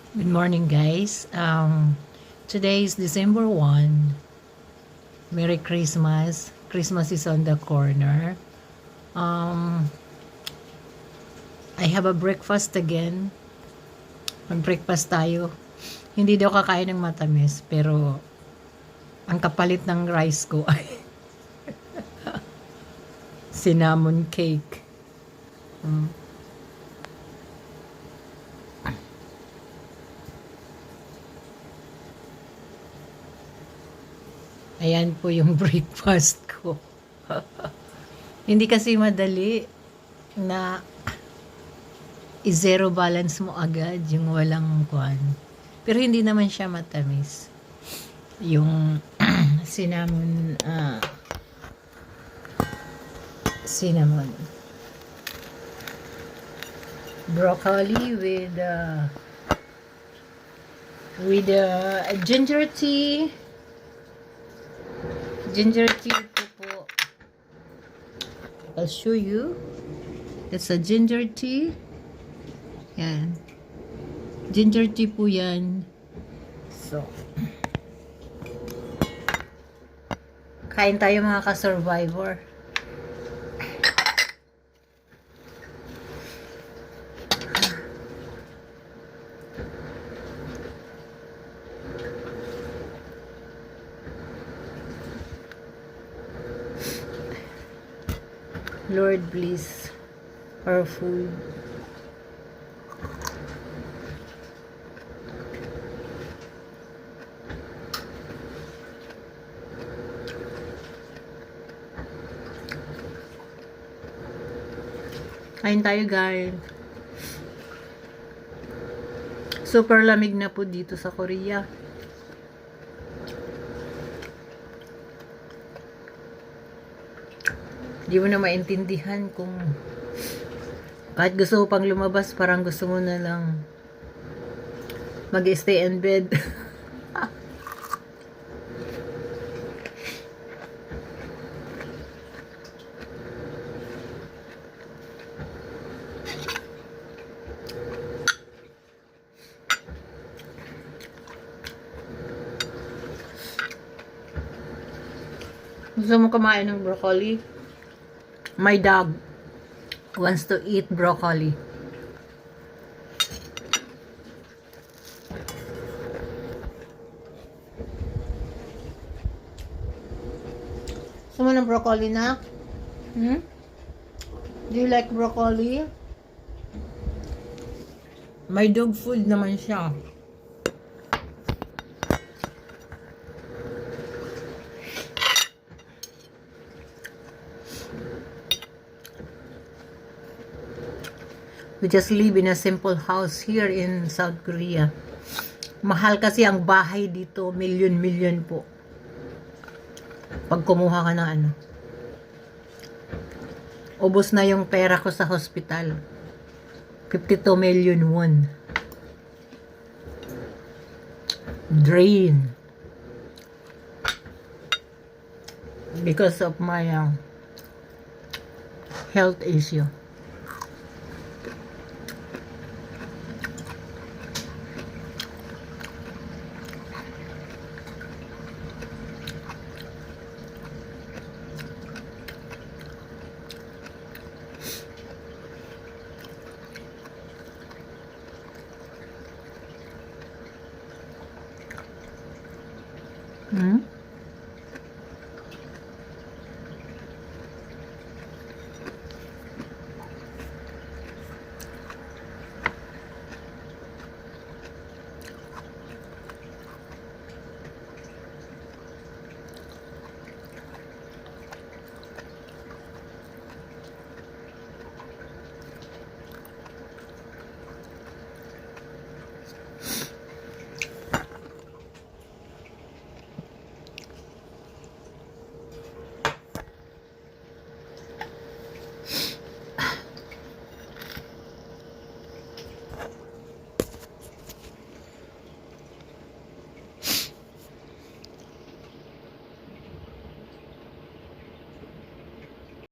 Good morning, guys. Today is December 1. Merry Christmas. Christmas is on the corner. I have a breakfast again. Mag-breakfast tayo. Hindi daw kakain ng matamis, pero ang kapalit ng rice ko ay cinnamon cake. Ayan po yung breakfast ko. Hindi kasi madali na i-zero balance mo agad yung walang kwan. Pero hindi naman siya matamis. Yung cinnamon broccoli with ginger tea. Ginger tea po. I'll show you. That's a ginger tea. Yan. Ginger tea po yan. So, kain tayo mga ka-survivor. Lord, bless our food. Kain tayo, guys. Super lamig na po dito sa Korea. Di mo na maintindihan kung kahit gusto mo pang lumabas, parang gusto mo na lang mag-stay in bed. Gusto mo kumain ng broccoli? My dog wants to eat broccoli. Gusto mo ng broccoli na? Do you like broccoli? My dog food naman siya. We just live in a simple house here in South Korea. Mahal kasi ang bahay dito, milyon po. Pag kumuha ka ng ano. Ubos na yung pera ko sa hospital. 52 million won. Drain. Because of my health issue.